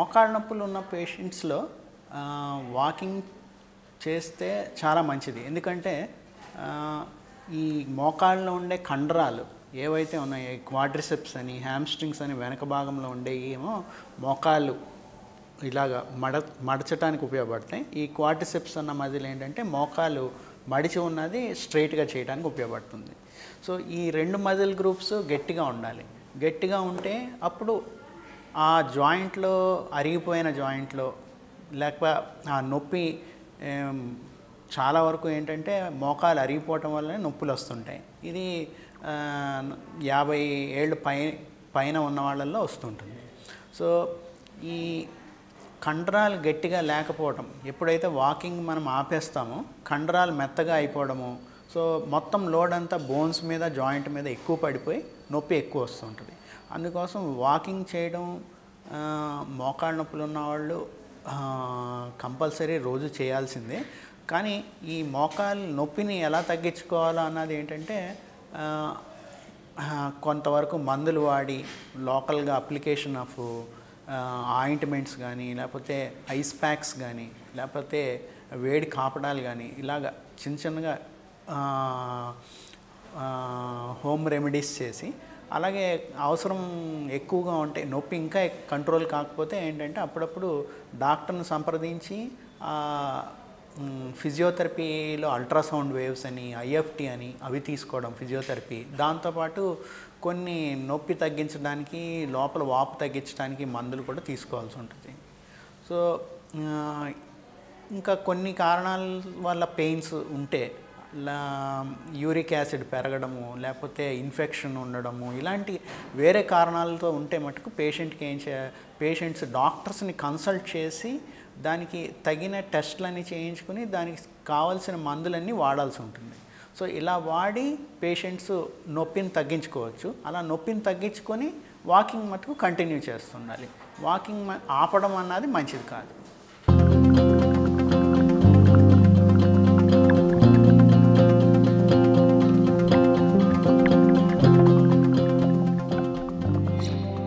మోకాళ్ళ నొప్పులు ఉన్న పేషెంట్స్లో వాకింగ్ చేస్తే చాలా మంచిది. ఎందుకంటే ఈ మోకాళ్ళలో ఉండే కండరాలు ఏవైతే ఉన్నాయో క్వాడ్రిసెప్స్ అని హ్యామ్స్ట్రింగ్స్ అని వెనక భాగంలో ఉండేవి ఏమో మోకాళ్ళు ఇలాగ మడచడానికి ఉపయోగపడతాయి. ఈ క్వాడ్రిసెప్స్ అన్న మజిల్ ఏంటంటే మోకాలు మడిచి ఉన్నది స్ట్రైట్గా చేయడానికి ఉపయోగపడుతుంది. సో ఈ రెండు మజిల్ గ్రూప్స్ గట్టిగా ఉండాలి. గట్టిగా ఉంటే అప్పుడు ఆ జాయింట్లో అరిగిపోయిన జాయింట్లో లేకపోతే ఆ నొప్పి చాలా వరకు ఏంటంటే మోకాలు అరిగిపోవటం వల్లనే నొప్పులు వస్తుంటాయి. ఇది 50 ఏళ్ళు పైన ఉన్న వాళ్ళల్లో వస్తుంటుంది. సో ఈ కండరాలు గట్టిగా లేకపోవడం, ఎప్పుడైతే వాకింగ్ మనం ఆపేస్తామో కండరాలు మెత్తగా అయిపోవడము, సో మొత్తం లోడ్ అంతా బోన్స్ మీద జాయింట్ మీద ఎక్కువ పడిపోయి నొప్పి ఎక్కువ వస్తుంటుంది. అందుకోసం వాకింగ్ చేయడం మోకాళ్ళ నొప్పులు ఉన్నవాళ్ళు కంపల్సరీ రోజు చేయాల్సిందే. కానీ ఈ మోకాలు నొప్పిని ఎలా తగ్గించుకోవాలో అన్నది ఏంటంటే కొంతవరకు మందులు వాడి లోకల్గా అప్లికేషన్ ఆఫ్ ఆయింట్మెంట్స్ కానీ లేకపోతే ఐస్ ప్యాక్స్ కానీ లేకపోతే వేడి కాపడాలు కానీ ఇలాగ చిన్నగా హోమ్ రెమెడీస్ చేసి, అలాగే అవసరం ఎక్కువగా ఉంటే నొప్పి ఇంకా కంట్రోల్ కాకపోతే ఏంటంటే అప్పుడప్పుడు డాక్టర్ని సంప్రదించి ఫిజియోథెరపీలో అల్ట్రాసౌండ్ వేవ్స్ అని ఐఎఫ్టి అని అవి తీసుకోవడం ఫిజియోథెరపీ. దాంతోపాటు కొన్ని నొప్పి తగ్గించడానికి లోపల వాపు తగ్గించడానికి మందులు కూడా తీసుకోవాల్సి ఉంటుంది. సో ఇంకా కొన్ని కారణాల వల్ల పెయిన్స్ ఉంటే యూరిక్ యాసిడ్ పెరగడము లేకపోతే ఇన్ఫెక్షన్ ఉండడము ఇలాంటి వేరే కారణాలతో ఉంటే మటుకు పేషెంట్స్ డాక్టర్స్ని కన్సల్ట్ చేసి దానికి తగిన టెస్ట్లన్నీ చేయించుకుని దానికి కావాల్సిన మందులన్నీ వాడాల్సి ఉంటుంది. సో ఇలా వాడి పేషెంట్స్ నొప్పిని తగ్గించుకోవచ్చు. అలా నొప్పిని తగ్గించుకొని వాకింగ్ మటుకు కంటిన్యూ చేస్తుండాలి. వాకింగ్ ఆపడం అన్నది మంచిది కాదు.